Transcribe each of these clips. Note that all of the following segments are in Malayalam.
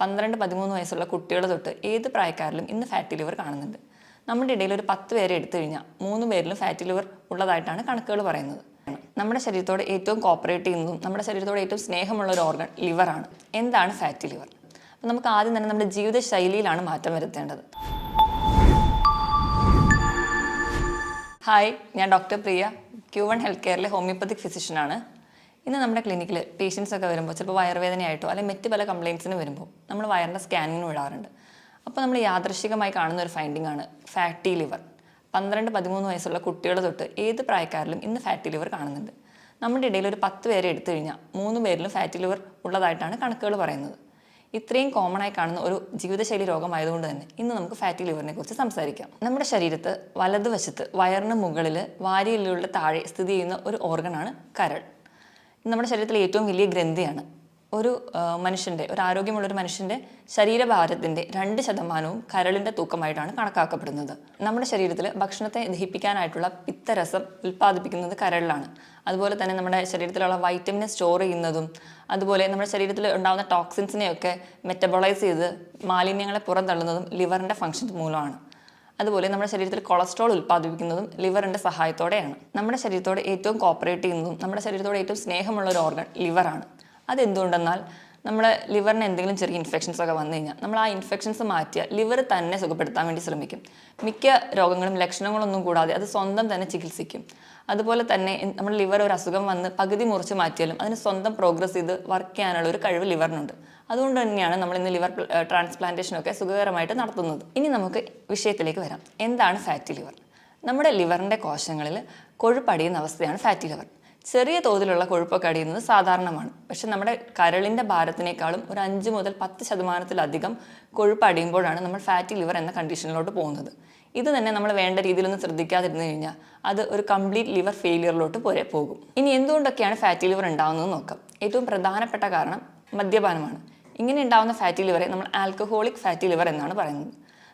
12-13 വയസ്സുള്ള കുട്ടികൾ തൊട്ട് ഏത് പ്രായക്കാരിലും ഇന്ന് ഫാറ്റി ലിവർ കാണുന്നുണ്ട്. നമ്മുടെ ഇടയിൽ ഒരു 10 പേരെ എടുത്തു കഴിഞ്ഞാൽ 3 പേരിലും ഫാറ്റി ലിവർ ഉള്ളതായിട്ടാണ് കണക്കുകൾ പറയുന്നത്. നമ്മുടെ ശരീരത്തോട് ഏറ്റവും കോപ്പറേറ്റ് ചെയ്യുന്നതും നമ്മുടെ ശരീരത്തോട് ഏറ്റവും സ്നേഹമുള്ള ഒരു ഓർഗൻ ലിവറാണ്. എന്താണ് ഫാറ്റി ലിവർ? അപ്പം നമുക്ക് ആദ്യം തന്നെ നമ്മുടെ ജീവിതശൈലിയിലാണ് മാറ്റം വരുത്തേണ്ടത്. ഹായ്, ഞാൻ ഡോക്ടർ പ്രിയ, Q1 ഹെൽത്ത് കെയറിലെ ഹോമിയോപ്പത്തിക് ഫിസിഷ്യനാണ്. ഇന്ന് നമ്മുടെ ക്ലിനിക്കിൽ പേഷ്യൻസ് ഒക്കെ വരുമ്പോൾ ചിലപ്പോൾ വയറുവേദനയായിട്ടോ അല്ലെങ്കിൽ മറ്റ് പല കംപ്ലയിൻസിന് വരുമ്പോൾ നമ്മൾ വയറിൻ്റെ സ്കാനിങ്ങിന് വിടാറുണ്ട്. അപ്പോൾ നമ്മൾ യാദൃശ്ചികമായി കാണുന്ന ഒരു ഫൈൻഡിംഗ് ആണ് ഫാറ്റി ലിവർ. 12-13 വയസ്സുള്ള കുട്ടികൾ തൊട്ട് ഏത് പ്രായക്കാരിലും ഇന്ന് ഫാറ്റി ലിവർ കാണുന്നുണ്ട്. നമ്മുടെ ഇടയിൽ ഒരു 10 പേരെ എടുത്തു കഴിഞ്ഞാൽ 3 പേരിലും ഫാറ്റി ലിവർ ഉള്ളതായിട്ടാണ് കണക്കുകൾ പറയുന്നത്. ഇത്രയും കോമൺ ആയി കാണുന്ന ഒരു ജീവിതശൈലി രോഗമായതുകൊണ്ട് തന്നെ ഇന്ന് നമുക്ക് ഫാറ്റി ലിവറിനെ കുറിച്ച് സംസാരിക്കാം. നമ്മുടെ ശരീരത്ത് വലതുവശത്ത് വയറിന് മുകളിൽ വാരിയെല്ലുകളുടെ താഴെ സ്ഥിതി ചെയ്യുന്ന ഒരു ഓർഗനാണ് കരൾ. നമ്മുടെ ശരീരത്തിലെ ഏറ്റവും വലിയ ഗ്രന്ഥിയാണ്. ഒരു ആരോഗ്യമുള്ളൊരു മനുഷ്യൻ്റെ ശരീരഭാരത്തിൻ്റെ 2% കരളിൻ്റെ തൂക്കമായിട്ടാണ് കണക്കാക്കപ്പെടുന്നത്. നമ്മുടെ ശരീരത്തിൽ ഭക്ഷണത്തെ ദഹിപ്പിക്കാനായിട്ടുള്ള പിത്തരസം ഉൽപ്പാദിപ്പിക്കുന്നത് കരളിലാണ്. അതുപോലെ തന്നെ നമ്മുടെ ശരീരത്തിലുള്ള വൈറ്റമിനെ സ്റ്റോർ ചെയ്യുന്നതും അതുപോലെ നമ്മുടെ ശരീരത്തിൽ ഉണ്ടാകുന്ന ടോക്സിൻസിനെയൊക്കെ മെറ്റബോളൈസ് ചെയ്ത് മാലിന്യങ്ങളെ പുറന്തള്ളുന്നതും ലിവറിൻ്റെ ഫങ്ഷൻസ് മൂലമാണ്. അതുപോലെ നമ്മുടെ ശരീരത്തിൽ കൊളസ്ട്രോൾ ഉൽപ്പാദിപ്പിക്കുന്നതും ലിവറിൻ്റെ സഹായത്തോടെയാണ്. നമ്മുടെ ശരീരത്തോട് ഏറ്റവും കോപ്പറേറ്റ് ചെയ്യുന്നതും നമ്മുടെ ശരീരത്തോട് ഏറ്റവും സ്നേഹമുള്ള ഒരു ഓർഗൻ ലിവറാണ്. അതെന്തുകൊണ്ടെന്നാൽ നമ്മുടെ ലിവറിന് എന്തെങ്കിലും ചെറിയ ഇൻഫെക്ഷൻസ് ഒക്കെ വന്നു കഴിഞ്ഞാൽ നമ്മൾ ആ ഇൻഫെക്ഷൻസ് മാറ്റിയാൽ ലിവർ തന്നെ സുഖപ്പെടുത്താൻ വേണ്ടി ശ്രമിക്കും. മിക്ക രോഗങ്ങളും ലക്ഷണങ്ങളൊന്നും കൂടാതെ അത് സ്വന്തം തന്നെ ചികിത്സിക്കും. അതുപോലെ തന്നെ നമ്മുടെ ലിവർ ഒരു അസുഖം വന്ന് പകുതി മുറിച്ച് മാറ്റിയാലും അതിന് സ്വന്തം പ്രോഗ്രസ് ചെയ്ത് വർക്ക് ചെയ്യാനുള്ള ഒരു കഴിവ് ലിവറിനുണ്ട്. അതുകൊണ്ട് തന്നെയാണ് നമ്മൾ ഇന്ന് ലിവർ ട്രാൻസ്പ്ലാന്റേഷനൊക്കെ സുഖകരമായിട്ട് നടത്തുന്നത്. ഇനി നമുക്ക് വിഷയത്തിലേക്ക് വരാം. എന്താണ് ഫാറ്റി ലിവർ? നമ്മുടെ ലിവറിൻ്റെ കോശങ്ങളിൽ കൊഴുപ്പടിയുന്ന അവസ്ഥയാണ് ഫാറ്റി ലിവർ. ചെറിയ തോതിലുള്ള കൊഴുപ്പൊക്കെ അടിയുന്നത് സാധാരണമാണ്. പക്ഷെ നമ്മുടെ കരളിൻ്റെ ഭാരത്തിനേക്കാളും ഒരു 5 മുതൽ 10% കൊഴുപ്പ് അടിയുമ്പോഴാണ് നമ്മൾ ഫാറ്റി ലിവർ എന്ന കണ്ടീഷനിലോട്ട് പോകുന്നത്. ഇത് തന്നെ നമ്മൾ വേണ്ട രീതിയിലൊന്നും ശ്രദ്ധിക്കാതിരുന്നു കഴിഞ്ഞാൽ അത് ഒരു കംപ്ലീറ്റ് ലിവർ ഫെയിലിയറിലോട്ട് പോകും. ഇനി എന്തുകൊണ്ടൊക്കെയാണ് ഫാറ്റി ലിവർ ഉണ്ടാകുന്നത് നോക്കാം. ഏറ്റവും പ്രധാനപ്പെട്ട കാരണം മദ്യപാനമാണ്. ഇങ്ങനെ ഉണ്ടാകുന്ന ഫാറ്റി ലിവറെ നമ്മൾ ആൽക്കഹോളിക് ഫാറ്റി ലിവർ എന്നാണ് പറയുന്നത്.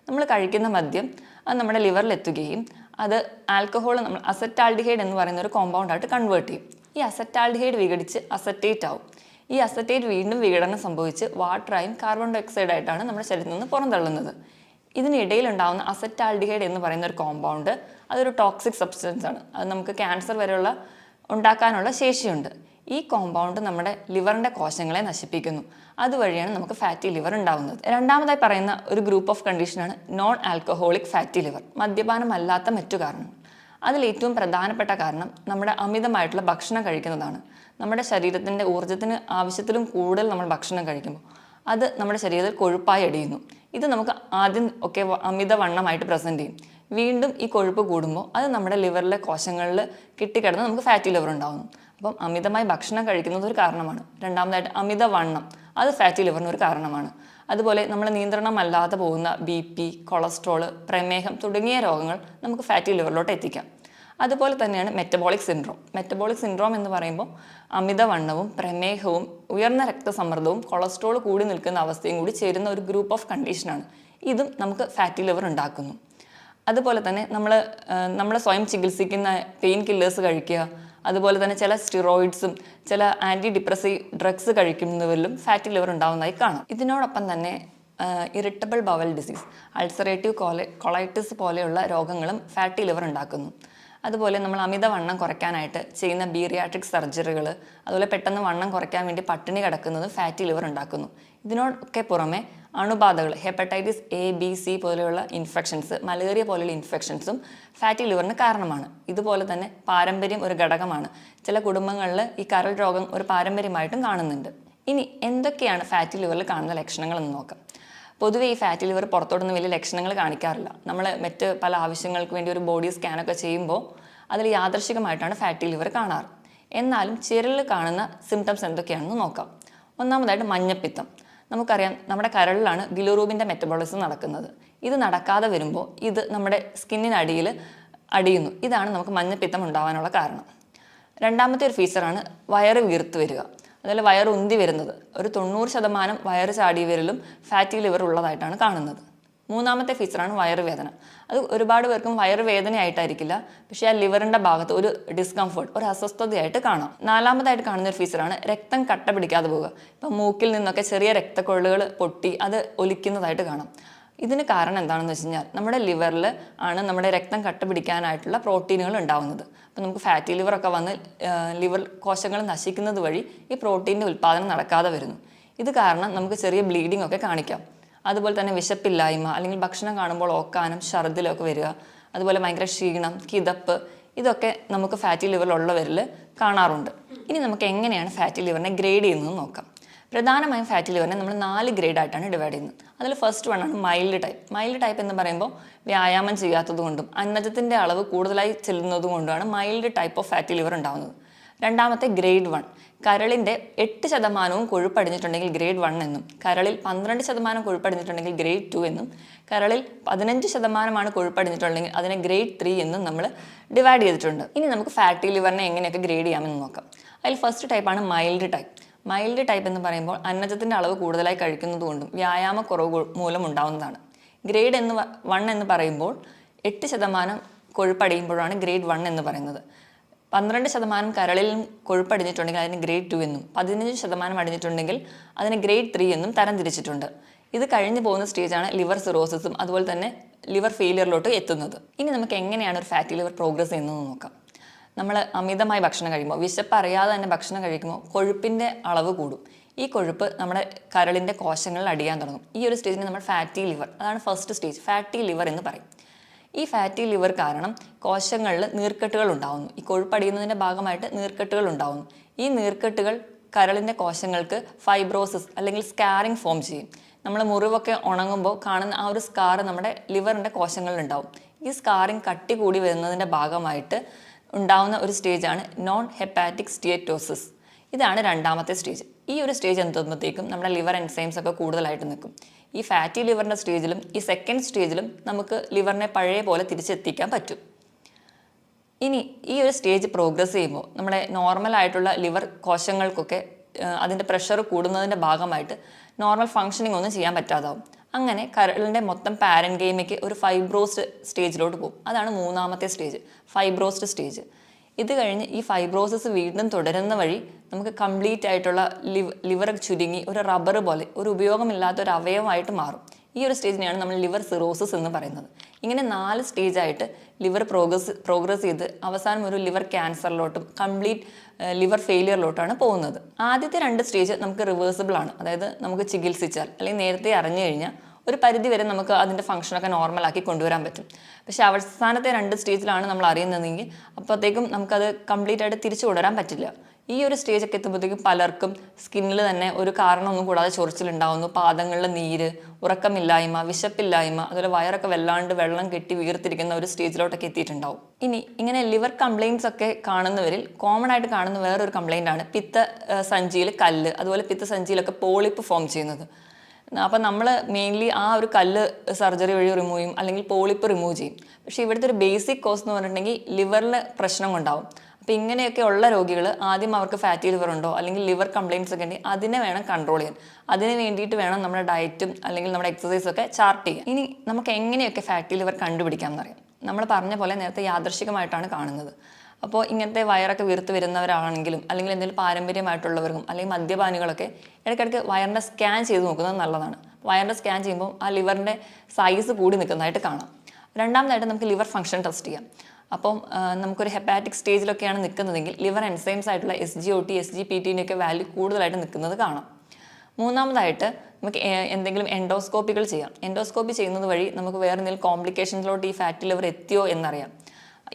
നമ്മൾ കഴിക്കുന്ന മദ്യം അത് നമ്മുടെ ലിവറിൽ എത്തുകയും അത് ആൽക്കഹോൾ നമ്മൾ അസറ്റാൽഡിഹൈഡ് എന്ന് പറയുന്ന ഒരു കോമ്പൗണ്ടായിട്ട് കൺവേർട്ട് ചെയ്യും. ഈ അസറ്റാൽഡിഹൈഡ് വിഘടിച്ച് അസറ്റേറ്റ് ആവും. ഈ അസറ്റേറ്റ് വീണ്ടും വിഘടനം സംഭവിച്ച് വാട്ടറായും കാർബൺ ഡൈ ഓക്സൈഡ് ആയിട്ടാണ് നമ്മുടെ ശരീരത്തിൽ നിന്ന് പുറന്തള്ളുന്നത്. ഇതിനിടയിൽ ഉണ്ടാകുന്ന അസറ്റാൽഡിഹൈഡ് എന്ന് പറയുന്ന ഒരു കോമ്പൗണ്ട് അതൊരു ടോക്സിക് സബ്സ്റ്റൻസ് ആണ്. അത് നമുക്ക് ക്യാൻസർ വരെയുള്ള ഉണ്ടാക്കാനുള്ള ശേഷിയുണ്ട്. ഈ കോമ്പൗണ്ട് നമ്മുടെ ലിവറിൻ്റെ കോശങ്ങളെ നശിപ്പിക്കുന്നു. അതുവഴിയാണ് നമുക്ക് ഫാറ്റി ലിവർ ഉണ്ടാകുന്നത്. രണ്ടാമതായി പറയുന്ന ഒരു ഗ്രൂപ്പ് ഓഫ് കണ്ടീഷനാണ് നോൺ ആൽക്കഹോളിക് ഫാറ്റി ലിവർ, മദ്യപാനമല്ലാത്ത മറ്റു കാരണങ്ങൾ. അതിൽ ഏറ്റവും പ്രധാനപ്പെട്ട കാരണം നമ്മുടെ അമിതമായിട്ടുള്ള ഭക്ഷണം കഴിക്കുന്നതാണ്. നമ്മുടെ ശരീരത്തിൻ്റെ ഊർജ്ജത്തിന് ആവശ്യത്തിലും കൂടുതൽ നമ്മൾ ഭക്ഷണം കഴിക്കുമ്പോൾ അത് നമ്മുടെ ശരീരത്തിൽ കൊഴുപ്പായി അടിയുന്നു. ഇത് നമുക്ക് ആദ്യം ഒക്കെ അമിതവണ്ണമായിട്ട് പ്രസൻറ്റ് ചെയ്യും. വീണ്ടും ഈ കൊഴുപ്പ് കൂടുമ്പോൾ അത് നമ്മുടെ ലിവറിലെ കോശങ്ങളിൽ കിട്ടിക്കിടന്ന് നമുക്ക് ഫാറ്റി ലിവർ ഉണ്ടാകുന്നു. അപ്പം അമിതമായി ഭക്ഷണം കഴിക്കുന്നത് ഒരു കാരണമാണ്. രണ്ടാമതായിട്ട് അമിതവണ്ണം അത് ഫാറ്റി ലിവറിന് ഒരു കാരണമാണ്. അതുപോലെ നമ്മൾ നിയന്ത്രണമല്ലാതെ പോകുന്ന BP, കൊളസ്ട്രോൾ, പ്രമേഹം തുടങ്ങിയ രോഗങ്ങൾ നമുക്ക് ഫാറ്റി ലിവറിലോട്ട് എത്തിക്കാം. അതുപോലെ തന്നെയാണ് മെറ്റബോളിക് സിൻഡ്രോം. മെറ്റബോളിക് സിൻഡ്രോം എന്ന് പറയുമ്പോൾ അമിതവണ്ണവും പ്രമേഹവും ഉയർന്ന രക്തസമ്മർദ്ദവും കൊളസ്ട്രോൾ കൂടി നിൽക്കുന്ന അവസ്ഥയും കൂടി ചേരുന്ന ഒരു ഗ്രൂപ്പ് ഓഫ് കണ്ടീഷനാണ്. ഇതും നമുക്ക് ഫാറ്റി ലിവർ ഉണ്ടാക്കുന്നു. അതുപോലെ തന്നെ നമ്മൾ സ്വയം ചികിത്സിക്കുന്ന പെയിൻ കില്ലേഴ്സ് കഴിക്കുക, അതുപോലെ തന്നെ ചില സ്റ്റിറോയിഡ്സും ചില ആൻറ്റി ഡിപ്രസീവ് ഡ്രഗ്സ് കഴിക്കുന്നവരിലും ഫാറ്റി ലിവർ ഉണ്ടാകുന്നതായി കാണാം. ഇതിനോടൊപ്പം തന്നെ irritable bowel disease, ulcerative colitis പോലെയുള്ള രോഗങ്ങളും ഫാറ്റി ലിവർ ഉണ്ടാക്കുന്നു. അതുപോലെ നമ്മൾ അമിതവണ്ണം കുറയ്ക്കാനായിട്ട് ചെയ്യുന്ന ബീറിയാട്രിക് സർജറികൾ, അതുപോലെ പെട്ടെന്ന് വണ്ണം കുറയ്ക്കാൻ വേണ്ടി പട്ടിണി കിടക്കുന്നത് ഫാറ്റി ലിവർ ഉണ്ടാക്കുന്നു. ഇതിനോടൊക്കെ പുറമെ അണുബാധകൾ, ഹെപ്പറ്റൈറ്റിസ് A, B, C പോലെയുള്ള ഇൻഫെക്ഷൻസ്, മലേറിയ പോലെയുള്ള ഇൻഫെക്ഷൻസും ഫാറ്റി ലിവറിന് കാരണമാണ്. ഇതുപോലെ തന്നെ പാരമ്പര്യം ഒരു ഘടകമാണ്. ചില കുടുംബങ്ങളിൽ ഈ കരൾ രോഗം ഒരു പാരമ്പര്യമായിട്ടും കാണുന്നുണ്ട്. ഇനി എന്തൊക്കെയാണ് ഫാറ്റി ലിവറിൽ കാണുന്ന ലക്ഷണങ്ങൾ എന്ന് നോക്കാം. പൊതുവെ ഈ ഫാറ്റി ലിവർ പുറത്തോടൊന്നും വലിയ ലക്ഷണങ്ങൾ കാണിക്കാറില്ല. നമ്മൾ മറ്റ് പല ആവശ്യങ്ങൾക്ക് വേണ്ടി ഒരു ബോഡി സ്കാനൊക്കെ ചെയ്യുമ്പോൾ അതിൽ യാദൃശ്ചികമായിട്ടാണ് ഫാറ്റി ലിവർ കാണാറ്. എന്നാലും ചിലരിൽ കാണുന്ന സിംറ്റംസ് എന്തൊക്കെയാണെന്ന് നോക്കാം. ഒന്നാമതായിട്ട് മഞ്ഞപ്പിത്തം. നമുക്കറിയാം നമ്മുടെ കരളിലാണ് ബിലിറൂബിൻ്റെ മെറ്റബോളിസം നടക്കുന്നത്. ഇത് നടക്കാതെ വരുമ്പോൾ ഇത് നമ്മുടെ സ്കിന്നിനടിയിൽ അടിയുന്നു. ഇതാണ് നമുക്ക് മഞ്ഞപ്പിത്തം ഉണ്ടാകാനുള്ള കാരണം. രണ്ടാമത്തെ ഒരു ഫീച്ചറാണ് വയറ് വീർത്ത് വരിക. അതുപോലെ വയറ് ഉന്തി വരുന്നത്. ഒരു 90% വയറ് ചാടി വരലും ഫാറ്റി ലിവർ ഉള്ളതായിട്ടാണ് കാണുന്നത്. മൂന്നാമത്തെ ഫീച്ചറാണ് വയറുവേദന. അത് ഒരുപാട് പേർക്കും വയറുവേദനയായിട്ടായിരിക്കില്ല, പക്ഷേ ആ ലിവറിൻ്റെ ഭാഗത്ത് ഒരു ഡിസ്കംഫർട്ട്, ഒരു അസ്വസ്ഥതയായിട്ട് കാണാം. നാലാമതായിട്ട് കാണുന്ന ഒരു ഫീച്ചറാണ് രക്തം കട്ട പിടിക്കാതെ പോവുക. ഇപ്പം മൂക്കിൽ നിന്നൊക്കെ ചെറിയ രക്തക്കൊഴലുകൾ പൊട്ടി അത് ഒലിക്കുന്നതായിട്ട് കാണാം. ഇതിന് കാരണം എന്താണെന്ന് വെച്ച് കഴിഞ്ഞാൽ നമ്മുടെ ലിവറിൽ ആണ് നമ്മുടെ രക്തം കട്ട പിടിക്കാനായിട്ടുള്ള പ്രോട്ടീനുകൾ ഉണ്ടാവുന്നത്. അപ്പോൾ നമുക്ക് ഫാറ്റി ലിവറൊക്കെ വന്ന് ലിവർ കോശങ്ങൾ നശിക്കുന്നത് വഴി ഈ പ്രോട്ടീൻ്റെ ഉൽപ്പാദനം നടക്കാതെ വരുന്നു. ഇത് കാരണം നമുക്ക് ചെറിയ ബ്ലീഡിംഗ് ഒക്കെ കാണിക്കാം. അതുപോലെ തന്നെ വിശപ്പില്ലായ്മ, അല്ലെങ്കിൽ ഭക്ഷണം കാണുമ്പോൾ ഓക്കാനം, ഛർദിലൊക്കെ വരിക, അതുപോലെ ഭയങ്കര ക്ഷീണം, കിതപ്പ്, ഇതൊക്കെ നമുക്ക് ഫാറ്റി ലിവറിലുള്ളവരിൽ കാണാറുണ്ട്. ഇനി നമുക്ക് എങ്ങനെയാണ് ഫാറ്റി ലിവറിനെ ഗ്രേഡ് ചെയ്യുന്നത് നോക്കാം. പ്രധാനമായും ഫാറ്റി ലിവറിനെ നമ്മൾ 4 ഗ്രേഡായിട്ടാണ് ഡിവൈഡ് ചെയ്യുന്നത്. അതിൽ ഫസ്റ്റ് വൺ ആണ് മൈൽഡ് ടൈപ്പ്. മൈൽഡ് ടൈപ്പ് എന്ന് പറയുമ്പോൾ വ്യായാമം ചെയ്യാത്തതുകൊണ്ടും അന്നജത്തിൻ്റെ അളവ് കൂടുതലായി ചെല്ലുന്നതുകൊണ്ടാണ് mild type of fatty liver ഉണ്ടാകുന്നത്. രണ്ടാമത്തെ ഗ്രേഡ് 1. കരളിൻ്റെ 8% കൊഴുപ്പടിഞ്ഞിട്ടുണ്ടെങ്കിൽ ഗ്രേഡ് 1 എന്നും, കരളിൽ 12% കൊഴുപ്പടിഞ്ഞിട്ടുണ്ടെങ്കിൽ ഗ്രേഡ് 2 എന്നും, കരളിൽ 15% കൊഴുപ്പടിഞ്ഞിട്ടുണ്ടെങ്കിൽ അതിനെ ഗ്രേഡ് 3 എന്നും നമ്മൾ ഡിവൈഡ് ചെയ്തിട്ടുണ്ട്. ഇനി നമുക്ക് ഫാറ്റി ലിവറിനെ എങ്ങനെയൊക്കെ ഗ്രേഡ് ചെയ്യാമെന്ന് നോക്കാം. അതിൽ ഫസ്റ്റ് ടൈപ്പാണ് മൈൽഡ് ടൈപ്പ്. മൈൽഡ് ടൈപ്പ് എന്ന് പറയുമ്പോൾ അന്നജത്തിൻ്റെ അളവ് കൂടുതലായി കഴിക്കുന്നതുകൊണ്ടും വ്യായാമക്കുറവ് മൂലം ഉണ്ടാവുന്നതാണ്. ഗ്രേഡ് 1 എന്ന് പറയുമ്പോൾ 8% കൊഴുപ്പടിയുമ്പോഴാണ് ഗ്രേഡ് 1 എന്ന് പറയുന്നത്. 12% കരളിൽ കൊഴുപ്പടിഞ്ഞിട്ടുണ്ടെങ്കിൽ അതിന് ഗ്രേഡ് 2 എന്നും, 15% അടിഞ്ഞിട്ടുണ്ടെങ്കിൽ അതിന് ഗ്രേഡ് 3 എന്നും തരംതിരിച്ചിട്ടുണ്ട്. ഇത് കഴിഞ്ഞു പോകുന്ന സ്റ്റേജാണ് ലിവർ സിറോസിസും അതുപോലെ തന്നെ ലിവർ ഫെയിലിയറിലോട്ട് എത്തുന്നത്. ഇനി നമുക്ക് എങ്ങനെയാണ് ഒരു ഫാറ്റി ലിവർ പ്രോഗ്രസ് ചെയ്യുന്നത് നോക്കാം. നമ്മൾ അമിതമായി ഭക്ഷണം കഴിക്കുമ്പോൾ, വിശപ്പ് അറിയാതെ തന്നെ ഭക്ഷണം കഴിക്കുമ്പോൾ കൊഴുപ്പിൻ്റെ അളവ് കൂടും. ഈ കൊഴുപ്പ് നമ്മുടെ കരളിൻ്റെ കോശങ്ങളിൽ അടിയാൻ തുടങ്ങും. ഈ ഒരു സ്റ്റേജിന് നമ്മൾ ഫാറ്റി ലിവർ, അതാണ് ഫസ്റ്റ് സ്റ്റേജ്, ഫാറ്റി ലിവർ എന്ന് പറയും. ഈ ഫാറ്റി ലിവർ കാരണം കോശങ്ങളിൽ നീർക്കെട്ടുകൾ ഉണ്ടാവുന്നു. ഈ കൊഴുപ്പടിയുന്നതിൻ്റെ ഭാഗമായിട്ട് നീർക്കെട്ടുകൾ ഉണ്ടാവുന്നു. ഈ നീർക്കെട്ടുകൾ കരളിൻ്റെ കോശങ്ങൾക്ക് ഫൈബ്രോസിസ് അല്ലെങ്കിൽ സ്കാറിങ് ഫോം ചെയ്യും. നമ്മൾ മുറിവൊക്കെ ഉണങ്ങുമ്പോൾ കാണുന്ന ആ ഒരു സ്കാർ നമ്മുടെ ലിവറിൻ്റെ കോശങ്ങളിലുണ്ടാവും. ഈ സ്കാറിങ് കട്ടി കൂടി വരുന്നതിൻ്റെ ഭാഗമായിട്ട് ഉണ്ടാവുന്ന ഒരു സ്റ്റേജാണ് നോൺ ഹെപ്പാറ്റിക് സ്റ്റീയറ്റോസിസ്. ഇതാണ് രണ്ടാമത്തെ സ്റ്റേജ്. ഈ ഒരു സ്റ്റേജ് എത്തുമ്പോഴത്തേക്കും നമ്മുടെ ലിവർ എൻസൈംസ് ഒക്കെ കൂടുതലായിട്ട് നിൽക്കും. ഈ ഫാറ്റി ലിവറിൻ്റെ സ്റ്റേജിലും ഈ സെക്കൻഡ് സ്റ്റേജിലും നമുക്ക് ലിവറിനെ പഴയ പോലെ തിരിച്ചെത്തിക്കാൻ പറ്റും. ഇനി ഈ ഒരു സ്റ്റേജ് പ്രോഗ്രസ് ചെയ്യുമ്പോൾ നമ്മുടെ നോർമലായിട്ടുള്ള ലിവർ കോശങ്ങൾക്കൊക്കെ അതിൻ്റെ പ്രഷർ കൂടുന്നതിൻ്റെ ഭാഗമായിട്ട് നോർമൽ ഫങ്ഷനിങ് ഒന്നും ചെയ്യാൻ പറ്റാതാവും. അങ്ങനെ കരളിൻ്റെ മൊത്തം പാരൻകൈമയ്ക്ക് ഒരു ഫൈബ്രോസ്ഡ് സ്റ്റേജിലോട്ട് പോകും. അതാണ് മൂന്നാമത്തെ സ്റ്റേജ്, ഫൈബ്രോസ്ഡ് സ്റ്റേജ്. ഇത് കഴിഞ്ഞ് ഈ ഫൈബ്രോസിസ് വീണ്ടും തുടരുന്ന വഴി നമുക്ക് കംപ്ലീറ്റ് ആയിട്ടുള്ള ലിവർ ചുരുങ്ങി ഒരു റബ്ബർ പോലെ ഒരു ഉപയോഗമില്ലാത്ത ഒരു അവയവമായിട്ട് മാറും. ഈ ഒരു സ്റ്റേജിനെയാണ് നമ്മൾ ലിവർ സിറോസിസ് എന്ന് പറയുന്നത്. ഇങ്ങനെ 4 സ്റ്റേജായിട്ട് ലിവർ പ്രോഗ്രസ് ചെയ്ത് അവസാനം ഒരു ലിവർ ക്യാൻസറിലോട്ടും കംപ്ലീറ്റ് ലിവർ ഫെയിലിയറിലോട്ടാണ് പോകുന്നത്. ആദ്യത്തെ 2 സ്റ്റേജ് നമുക്ക് റിവേഴ്സിബിൾ ആണ്. അതായത് നമുക്ക് ചികിത്സിച്ചാൽ അല്ലെങ്കിൽ നേരത്തെ അറിഞ്ഞു കഴിഞ്ഞാൽ ഒരു പരിധി വരെ നമുക്ക് അതിൻ്റെ ഫംഗ്ഷനൊക്കെ നോർമലാക്കി കൊണ്ടുവരാൻ പറ്റും. പക്ഷേ അവസാനത്തെ 2 സ്റ്റേജിലാണ് നമ്മൾ അറിയുന്നതെങ്കിൽ അപ്പോഴത്തേക്കും നമുക്കത് കംപ്ലീറ്റ് ആയിട്ട് തിരിച്ചു കൊണ്ടുവരാൻ പറ്റില്ല. ഈ ഒരു സ്റ്റേജൊക്കെ എത്തുമ്പോഴത്തേക്കും പലർക്കും സ്കിന്നിൽ തന്നെ ഒരു കാരണമൊന്നും കൂടാതെ ചൊറിച്ചിലുണ്ടാവുന്നു, പാദങ്ങളിൽ നീര്, ഉറക്കമില്ലായ്മ, വിശപ്പില്ലായ്മ, അതുപോലെ വയറൊക്കെ വല്ലാണ്ട് വെള്ളം കെട്ടി വീർത്തിരിക്കുന്ന ഒരു സ്റ്റേജിലോട്ടൊക്കെ എത്തിയിട്ടുണ്ടാവും. ഇനി ഇങ്ങനെ ലിവർ കംപ്ലയിൻറ്റ്സ് ഒക്കെ കാണുന്നവരിൽ കോമൺ ആയിട്ട് കാണുന്ന വേറൊരു കംപ്ലയിൻ്റ് ആണ് പിത്തസഞ്ചിയിൽ കല്ല്, അതുപോലെ പിത്തസഞ്ചിയിലൊക്കെ പോളിപ്പ് ഫോം ചെയ്യുന്നത്. അപ്പം നമ്മൾ മെയിൻലി ആ ഒരു കല്ല് സർജറി വഴി റിമൂവ് ചെയ്യും, അല്ലെങ്കിൽ പോളിപ്പ് റിമൂവ് ചെയ്യും. പക്ഷേ ഇവിടുത്തെ ഒരു ബേസിക് കോസ് എന്ന് പറഞ്ഞിട്ടുണ്ടെങ്കിൽ ലിവറിൽ പ്രശ്നം ഉണ്ടാവും. അപ്പോൾ ഇങ്ങനെയൊക്കെ ഉള്ള രോഗികൾ ആദ്യം അവർക്ക് ഫാറ്റി ലിവർ ഉണ്ടോ അല്ലെങ്കിൽ ലിവർ കംപ്ലയിൻറ്റ്സ് ഒക്കെ ഉണ്ടെങ്കിൽ അതിനെ വേണം കൺട്രോൾ ചെയ്യാൻ. അതിന് വേണ്ടിയിട്ട് വേണം നമ്മുടെ ഡയറ്റും അല്ലെങ്കിൽ നമ്മുടെ എക്സസൈസൊക്കെ ചാർട്ട് ചെയ്യാൻ. ഇനി നമുക്ക് എങ്ങനെയൊക്കെ ഫാറ്റി ലിവർ കണ്ടുപിടിക്കാം എന്നറിയാം. നമ്മൾ പറഞ്ഞ പോലെ നേരത്തെ യാദൃശ്ചികമായിട്ടാണ് കാണുന്നത്. അപ്പോൾ ഇങ്ങനത്തെ വയറൊക്കെ വീർത്ത് വരുന്നവരാണെങ്കിലും അല്ലെങ്കിൽ എന്തെങ്കിലും പാരമ്പര്യമായിട്ടുള്ളവർക്കും അല്ലെങ്കിൽ മദ്യപാനികളൊക്കെ ഇടയ്ക്കിടയ്ക്ക് വയറിൻ്റെ സ്കാൻ ചെയ്ത് നോക്കുന്നത് നല്ലതാണ്. വയറിൻ്റെ സ്കാൻ ചെയ്യുമ്പോൾ ആ ലിവറിൻ്റെ സൈസ് കൂടി നിൽക്കുന്നതായിട്ട് കാണാം. രണ്ടാമതായിട്ട് നമുക്ക് ലിവർ ഫംഗ്ഷൻ ടെസ്റ്റ് ചെയ്യാം. അപ്പം നമുക്കൊരു ഹെപ്പാറ്റിക് സ്റ്റേജിലൊക്കെയാണ് നിൽക്കുന്നതെങ്കിൽ ലിവർ എൻസൈംസ് ആയിട്ടുള്ള SGOT, SGPT-ൻ്റെയൊക്കെ വാല്യൂ കൂടുതലായിട്ട് നിൽക്കുന്നത് കാണാം. മൂന്നാമതായിട്ട് നമുക്ക് എന്തെങ്കിലും എൻഡോസ്കോപ്പികൾ ചെയ്യാം. എൻഡോസ്കോപ്പി ചെയ്യുന്നത് വഴി നമുക്ക് വേറെ എന്തെങ്കിലും കോംപ്ലിക്കേഷൻസിലോട്ട് ഈ ഫാറ്റി ലിവർ എത്തിയോ എന്നറിയാം.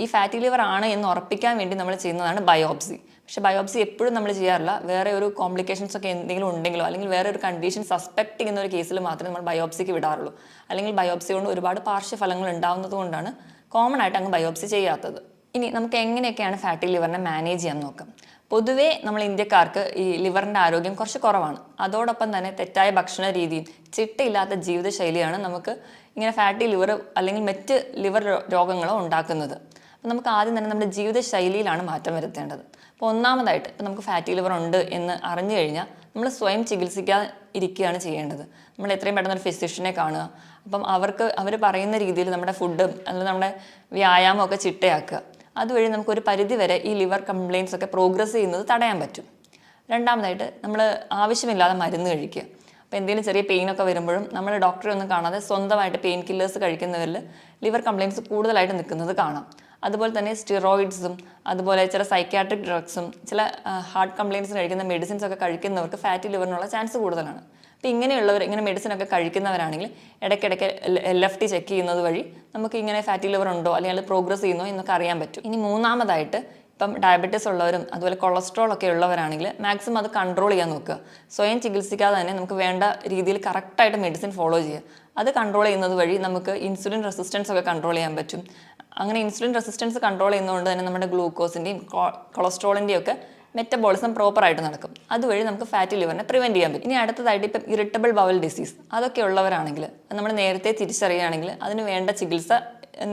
ഈ ഫാറ്റി ലിവർ ആണ് എന്ന് ഉറപ്പിക്കാൻ വേണ്ടി നമ്മൾ ചെയ്യുന്നതാണ് ബയോപ്സി. പക്ഷേ ബയോപ്സി എപ്പോഴും നമ്മൾ ചെയ്യാറില്ല. വേറെ ഒരു കോംപ്ലിക്കേഷൻസ് ഒക്കെ എന്തെങ്കിലും ഉണ്ടെങ്കിലോ അല്ലെങ്കിൽ വേറെ ഒരു കണ്ടീഷൻ സസ്പെക്ട് ചെയ്യുന്ന ഒരു കേസിൽ മാത്രമേ നമ്മൾ ബയോപ്സിക്ക് വിടാറുള്ളൂ. അല്ലെങ്കിൽ ബയോപ്സി കൊണ്ട് ഒരുപാട് പാർശ്വഫലങ്ങൾ ഉണ്ടാകുന്നത് കൊണ്ടാണ് കോമൺ ആയിട്ട് അങ്ങ് ബയോപ്സി ചെയ്യാത്തത്. ഇനി നമുക്ക് എങ്ങനെയൊക്കെയാണ് ഫാറ്റി ലിവറിനെ മാനേജ് ചെയ്യാൻ നോക്കാം. പൊതുവേ നമ്മൾ ഇന്ത്യക്കാർക്ക് ഈ ലിവറിൻ്റെ ആരോഗ്യം കുറച്ച് കുറവാണ്. അതോടൊപ്പം തന്നെ തെറ്റായ ഭക്ഷണ രീതിയും ചിട്ടയില്ലാത്ത ജീവിതശൈലിയാണ് നമുക്ക് ഇങ്ങനെ ഫാറ്റി ലിവർ അല്ലെങ്കിൽ മറ്റ് ലിവർ രോഗങ്ങളോ ഉണ്ടാക്കുന്നത്. അപ്പോൾ നമുക്ക് ആദ്യം തന്നെ നമ്മുടെ ജീവിതശൈലിയിലാണ് മാറ്റം വരുത്തേണ്ടത്. അപ്പോൾ ഒന്നാമതായിട്ട് ഇപ്പോൾ നമുക്ക് ഫാറ്റി ലിവർ ഉണ്ട് എന്ന് അറിഞ്ഞു കഴിഞ്ഞാൽ നമ്മൾ സ്വയം ചികിത്സിക്കാതെ ഇരിക്കുകയാണ് ചെയ്യേണ്ടത്. നമ്മൾ എത്രയും പെട്ടെന്ന് ഒരു ഫിസിഷ്യനെ കാണുക. അപ്പം അവർ പറയുന്ന രീതിയിൽ നമ്മുടെ ഫുഡും അല്ലെങ്കിൽ നമ്മുടെ വ്യായാമമൊക്കെ ചിട്ടയാക്കുക. അതുവഴി നമുക്കൊരു പരിധി വരെ ഈ ലിവർ കംപ്ലയിൻസ് ഒക്കെ പ്രോഗ്രസ് ചെയ്യുന്നത് തടയാൻ പറ്റും. രണ്ടാമതായിട്ട് നമ്മൾ ആവശ്യമില്ലാതെ മരുന്ന് കഴിക്കുക. അപ്പോൾ എന്തെങ്കിലും ചെറിയ പെയിനൊക്കെ വരുമ്പോഴും നമ്മൾ ഡോക്ടറെ ഒന്നും കാണാതെ സ്വന്തമായിട്ട് പെയിൻ കില്ലേഴ്സ് കഴിക്കുന്നവരിൽ ലിവർ കംപ്ലയിൻസ് കൂടുതലായിട്ട് നിൽക്കുന്നത് കാണാം. അതുപോലെ തന്നെ സ്റ്റിറോയിഡ്സും അതുപോലെ ചില സൈക്യാട്രിക് ഡ്രഗ്സും ചില ഹാർട്ട് കംപ്ലയിൻസിന് കഴിക്കുന്ന മെഡിസിൻസ് ഒക്കെ കഴിക്കുന്നവർക്ക് ഫാറ്റി ലിവറിനുള്ള ചാൻസ് കൂടുതലാണ്. അപ്പോൾ ഇങ്ങനെയുള്ളവർ ഇങ്ങനെ മെഡിസിനൊക്കെ കഴിക്കുന്നവരാണെങ്കിൽ ഇടയ്ക്കിടയ്ക്ക് LFT ചെക്ക് ചെയ്യുന്നത് വഴി നമുക്ക് ഇങ്ങനെ ഫാറ്റി ലിവർ ഉണ്ടോ അല്ലെങ്കിൽ അത് പ്രോഗ്രസ് ചെയ്യുന്നോ എന്നൊക്കെ അറിയാൻ പറ്റും. ഇനി മൂന്നാമതായിട്ട് ഇപ്പം ഡയബറ്റീസ് ഉള്ളവരും അതുപോലെ കൊളസ്ട്രോൾ ഒക്കെ ഉള്ളവരാണെങ്കിൽ മാക്സിമം അത് കൺട്രോൾ ചെയ്യാൻ നോക്കുക. സ്വയം ചികിത്സിക്കാതെ തന്നെ നമുക്ക് വേണ്ട രീതിയിൽ കറക്റ്റായിട്ട് മെഡിസിൻ ഫോളോ ചെയ്യുക. അത് കൺട്രോൾ ചെയ്യുന്നത് വഴി നമുക്ക് ഇൻസുലിൻ റെസിസ്റ്റൻസ് ഒക്കെ കൺട്രോൾ ചെയ്യാൻ പറ്റും. അങ്ങനെ ഇൻസുലിൻ റെസിസ്റ്റൻസ് കൺട്രോൾ ചെയ്യുന്നതുകൊണ്ട് തന്നെ നമ്മുടെ ഗ്ലൂക്കോസിൻ്റെയും കൊളസ്ട്രോളിൻ്റെയും ഒക്കെ മെറ്റബോളിസം പ്രോപ്പറായിട്ട് നടക്കും. അതുവഴി നമുക്ക് ഫാറ്റി ലിവറിനെ പ്രിവെൻറ്റ് ചെയ്യാൻ പറ്റും. ഇനി അടുത്തതായിട്ട് ഇപ്പം ഇറിറ്റബിൾ ബവൽ ഡിസീസ് അതൊക്കെ ഉള്ളവരാണെങ്കിൽ നമ്മൾ നേരത്തെ തിരിച്ചറിയുകയാണെങ്കിൽ അതിന് വേണ്ട ചികിത്സ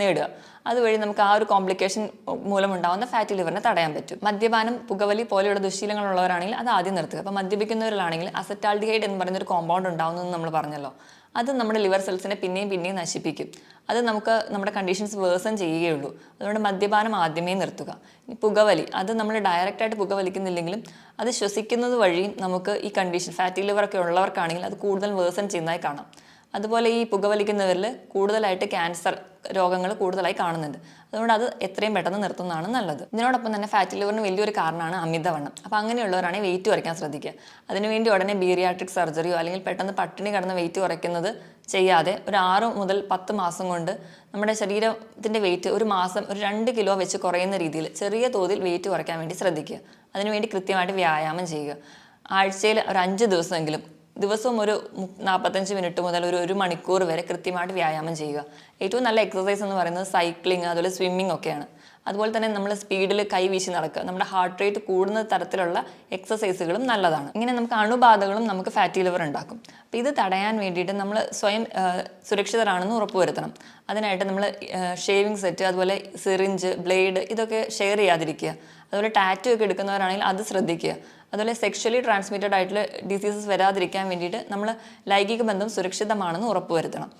നേടുക. അതുവഴി നമുക്ക് ആ ഒരു കോംപ്ലിക്കേഷൻ മൂലമുണ്ടാകുന്ന ഫാറ്റി ലിവറിനെ തടയാൻ പറ്റും. മദ്യപാനം, പുകവലി പോലെയുള്ള ദുശീലങ്ങളുള്ളവരാണെങ്കിൽ അത് ആദ്യം നിർത്തുക. അപ്പോൾ മദ്യപിക്കുന്നവരിലാണെങ്കിൽ അസറ്റാൽഡിഹൈഡ് എന്ന് പറയുന്നൊരു കോമ്പൗണ്ട് ഉണ്ടാകുന്നതെന്ന് നമ്മൾ പറഞ്ഞല്ലോ. അത് നമ്മുടെ ലിവർ സെൽസിനെ പിന്നെയും നശിപ്പിക്കും. അത് നമുക്ക് നമ്മുടെ കണ്ടീഷൻസ് വേഴ്സൺ ചെയ്യുകയുള്ളൂ. അതുകൊണ്ട് മദ്യപാനം ആദ്യമേ നിർത്തുക. ഇനി പുകവലി, അത് നമ്മൾ ഡയറക്റ്റായിട്ട് പുകവലിക്കുന്നില്ലെങ്കിലും അത് ശ്വസിക്കുന്നത് വഴിയും നമുക്ക് ഈ കണ്ടീഷൻ ഫാറ്റി ലിവറൊക്കെ ഉള്ളവർക്കാണെങ്കിൽ അത് കൂടുതൽ വേഴ്സൺ ചെയ്യുന്നതായി കാണാം. അതുപോലെ ഈ പുകവലിക്കുന്നവരിൽ കൂടുതലായിട്ട് ക്യാൻസർ രോഗങ്ങൾ കൂടുതലായി കാണുന്നുണ്ട്. അതുകൊണ്ട് അത് എത്രയും പെട്ടെന്ന് നിർത്തുന്നതാണ് നല്ലത്. ഇതിനോടൊപ്പം തന്നെ ഫാറ്റി ലിവറിന് വലിയൊരു കാരണമാണ് അമിതവണ്ണം. അപ്പോൾ അങ്ങനെയുള്ളവരാണെങ്കിൽ വെയിറ്റ് കുറയ്ക്കാൻ ശ്രദ്ധിക്കുക. അതിനുവേണ്ടി ഉടനെ ബീറിയാട്രിക് സർജറിയോ അല്ലെങ്കിൽ പെട്ടെന്ന് പട്ടിണി കിടന്ന് വെയിറ്റ് കുറയ്ക്കുന്നത് ചെയ്യാതെ ഒരു 6 മുതൽ 10 മാസം കൊണ്ട് നമ്മുടെ ശരീരത്തിൻ്റെ വെയിറ്റ് ഒരു മാസം ഒരു 2 കിലോ വെച്ച് കുറയുന്ന രീതിയിൽ ചെറിയ തോതിൽ വെയിറ്റ് കുറയ്ക്കാൻ വേണ്ടി ശ്രദ്ധിക്കുക. അതിനുവേണ്ടി കൃത്യമായിട്ട് വ്യായാമം ചെയ്യുക. ആഴ്ചയിൽ ഒരു 5 ദിവസമെങ്കിലും ദിവസവും ഒരു 45 മിനിറ്റ് മുതൽ ഒരു മണിക്കൂർ വരെ കൃത്യമായിട്ട് വ്യായാമം ചെയ്യുക. ഏറ്റവും നല്ല എക്സസൈസ് എന്ന് പറയുന്നത് സൈക്ലിംഗ് അതുപോലെ സ്വിമ്മിംഗ് ഒക്കെയാണ്. അതുപോലെ തന്നെ നമ്മൾ സ്പീഡിൽ കൈ വീശി നടക്കുക. നമ്മുടെ ഹാർട്ട് റേറ്റ് കൂടുന്ന തരത്തിലുള്ള എക്സസൈസുകളും നല്ലതാണ്. ഇങ്ങനെ നമുക്ക് അണുബാധകളും നമുക്ക് ഫാറ്റി ലിവർ ഉണ്ടാക്കും. അപ്പോൾ ഇത് തടയാൻ വേണ്ടിയിട്ട് നമ്മൾ സ്വയം സുരക്ഷിതരാണെന്ന് ഉറപ്പുവരുത്തണം. അതിനായിട്ട് നമ്മൾ ഷേവിംഗ് സെറ്റ് അതുപോലെ സിറിഞ്ച്, ബ്ലേഡ് ഇതൊക്കെ ഷെയർ ചെയ്യാതിരിക്കുക. അതുപോലെ ടാറ്റു ഒക്കെ എടുക്കുന്നവരാണെങ്കിൽ അത് ശ്രദ്ധിക്കുക. അതുപോലെ സെക്ഷലി ട്രാൻസ്മിറ്റഡ് ആയിട്ടുള്ള ഡിസീസസ് വരാതിരിക്കാൻ വേണ്ടിയിട്ട് നമ്മൾ ലൈംഗിക ബന്ധം സുരക്ഷിതമാണെന്ന് ഉറപ്പുവരുത്തണം.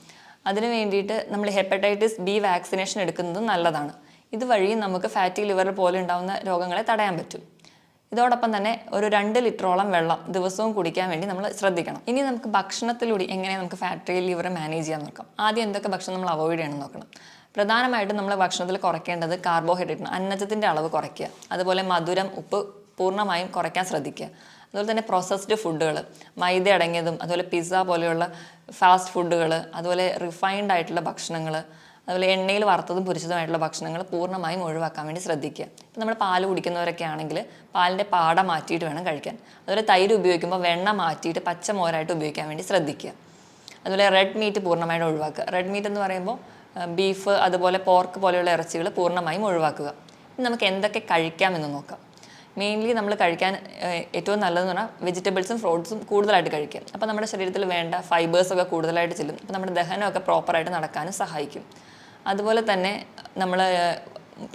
അതിന് വേണ്ടിയിട്ട് നമ്മൾ ഹെപ്പറ്റൈറ്റിസ് B വാക്സിനേഷൻ എടുക്കുന്നതും നല്ലതാണ്. ഇതുവഴി നമുക്ക് ഫാറ്റി ലിവർ പോലെ ഉണ്ടാകുന്ന രോഗങ്ങളെ തടയാൻ പറ്റും. ഇതോടൊപ്പം തന്നെ ഒരു 2 ലിറ്ററോളം വെള്ളം ദിവസവും കുടിക്കാൻ വേണ്ടി നമ്മൾ ശ്രദ്ധിക്കണം. ഇനി നമുക്ക് ഭക്ഷണത്തിലൂടെ എങ്ങനെ നമുക്ക് ഫാറ്റി ലിവർ മാനേജ് ചെയ്യാൻ നോക്കാം. ആദ്യം എന്തൊക്കെ ഭക്ഷണം നമ്മൾ അവോയ്ഡ് ചെയ്യണമെന്ന് നോക്കണം. പ്രധാനമായിട്ടും നമ്മൾ ഭക്ഷണത്തിൽ കുറയ്ക്കേണ്ടത് കാർബോഹൈഡ്രേറ്റ്, അന്നജത്തിൻ്റെ അളവ് കുറയ്ക്കുക. അതുപോലെ മധുരം, ഉപ്പ് പൂർണ്ണമായും കുറയ്ക്കാൻ ശ്രദ്ധിക്കുക. അതുപോലെ തന്നെ പ്രോസസ്ഡ് ഫുഡുകൾ, മൈദ അടങ്ങിയതും അതുപോലെ പിസ്സ പോലെയുള്ള ഫാസ്റ്റ് ഫുഡുകൾ, അതുപോലെ റിഫൈൻഡ് ആയിട്ടുള്ള ഭക്ഷണങ്ങൾ, അതുപോലെ എണ്ണയിൽ വറുത്തതും പൊരിച്ചതുമായിട്ടുള്ള ഭക്ഷണങ്ങൾ പൂർണ്ണമായും ഒഴിവാക്കാൻ വേണ്ടി ശ്രദ്ധിക്കുക. ഇപ്പം നമ്മൾ പാൽ കുടിക്കുന്നവരൊക്കെ ആണെങ്കിൽ പാലിൻ്റെ പാട മാറ്റിയിട്ട് വേണം കഴിക്കാൻ. അതുപോലെ തൈര് ഉപയോഗിക്കുമ്പോൾ വെണ്ണ മാറ്റിയിട്ട് പച്ചമോരായിട്ട് ഉപയോഗിക്കാൻ വേണ്ടി ശ്രദ്ധിക്കുക. അതുപോലെ റെഡ് മീറ്റ് പൂർണ്ണമായിട്ട് ഒഴിവാക്കുക. റെഡ് മീറ്റ് എന്ന് പറയുമ്പോൾ ബീഫ് അതുപോലെ പോർക്ക് പോലെയുള്ള ഇറച്ചികൾ പൂർണ്ണമായും ഒഴിവാക്കുക. ഇനി നമുക്ക് എന്തൊക്കെ കഴിക്കാമെന്ന് നോക്കാം. മെയിൻലി നമ്മൾ കഴിക്കാൻ ഏറ്റവും നല്ലതെന്ന് പറഞ്ഞാൽ വെജിറ്റബിൾസും ഫ്രൂട്ട്സും കൂടുതലായിട്ട് കഴിക്കുക. അപ്പോൾ നമ്മുടെ ശരീരത്തിൽ വേണ്ട ഫൈബേഴ്സൊക്കെ കൂടുതലായിട്ട് ചെല്ലും. അപ്പോൾ നമ്മുടെ ദഹനമൊക്കെ പ്രോപ്പറായിട്ട് നടക്കാനും സഹായിക്കും. അതുപോലെ തന്നെ നമ്മൾ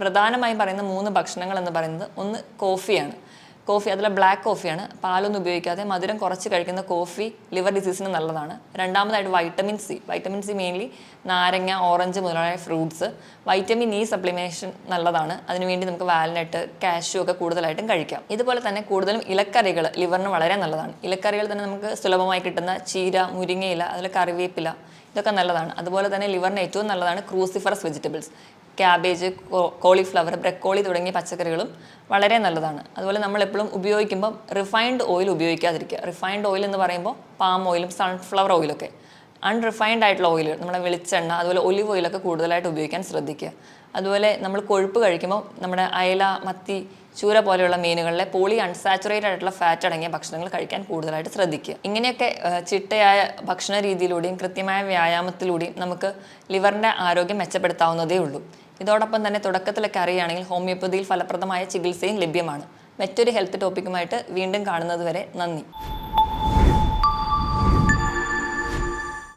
പ്രധാനമായും പറയുന്ന 3 ഭക്ഷണങ്ങൾ എന്ന് പറയുന്നത് ഒന്ന് കോഫിയാണ്. കോഫി അതിലെ ബ്ലാക്ക് കോഫിയാണ്. പാലൊന്നും ഉപയോഗിക്കാതെ മധുരം കുറച്ച് കഴിക്കുന്ന കോഫി ലിവർ ഡിസീസിന് നല്ലതാണ്. രണ്ടാമതായിട്ട് വൈറ്റമിൻ സി മെയിൻലി നാരങ്ങ, ഓറഞ്ച് മുതലായ ഫ്രൂട്ട്സ്. വൈറ്റമിൻ ഇ സപ്ലിമേഷൻ നല്ലതാണ്. അതിനുവേണ്ടി നമുക്ക് വാൽനട്ട്, കാഷ്യൂ ഒക്കെ കൂടുതലായിട്ടും കഴിക്കാം. ഇതുപോലെ തന്നെ കൂടുതലും ഇലക്കറികൾ ലിവറിന് വളരെ നല്ലതാണ്. ഇലക്കറികൾ തന്നെ നമുക്ക് സുലഭമായി കിട്ടുന്ന ചീര, മുരിങ്ങയില, അതിൽ കറിവേപ്പില ഇതൊക്കെ നല്ലതാണ്. അതുപോലെ തന്നെ ലിവറിന് ഏറ്റവും നല്ലതാണ് cruciferous vegetables, cabbage, cauliflower, broccoli തുടങ്ങിയ പച്ചക്കറികളും വളരെ നല്ലതാണ്. അതുപോലെ നമ്മൾ എപ്പോഴും ഉപയോഗിക്കുമ്പം റിഫൈൻഡ് ഓയിൽ ഉപയോഗിക്കാതിരിക്കുക. റിഫൈൻഡ് ഓയിൽ എന്ന് പറയുമ്പോൾ പാം ഓയിലും സൺഫ്ലവർ ഓയിലൊക്കെ. അൺറിഫൈൻഡ് ആയിട്ടുള്ള ഓയിലുകൾ, നമ്മുടെ വെളിച്ചെണ്ണ അതുപോലെ ഒലിവ് ഓയിലൊക്കെ കൂടുതലായിട്ട് ഉപയോഗിക്കാൻ ശ്രദ്ധിക്കുക. അതുപോലെ നമ്മൾ കൊഴുപ്പ് കഴിക്കുമ്പോൾ നമ്മുടെ അയല, മത്തി, ചൂര പോലെയുള്ള മീനുകളിലെ പോളി അൺസാച്ചുറേറ്റഡ് ആയിട്ടുള്ള ഫാറ്റ് അടങ്ങിയ ഭക്ഷണങ്ങൾ കഴിക്കാൻ കൂടുതലായിട്ട് ശ്രദ്ധിക്കുക. ഇങ്ങനെയൊക്കെ ചിട്ടയായ ഭക്ഷണ രീതിയിലൂടെയും കൃത്യമായ വ്യായാമത്തിലൂടെയും നമുക്ക് ലിവറിൻ്റെ ആരോഗ്യം മെച്ചപ്പെടുത്താവുന്നതേ ഉള്ളൂ. ഇതോടൊപ്പം തന്നെ തുടക്കത്തിലൊക്കെ അറിയുകയാണെങ്കിൽ ഹോമിയോപ്പതിയിൽ ഫലപ്രദമായ ചികിത്സയും ലഭ്യമാണ്. മറ്റൊരു ഹെൽത്ത് ടോപ്പിക്കുമായിട്ട് വീണ്ടും കാണുന്നത് വരെ നന്ദി.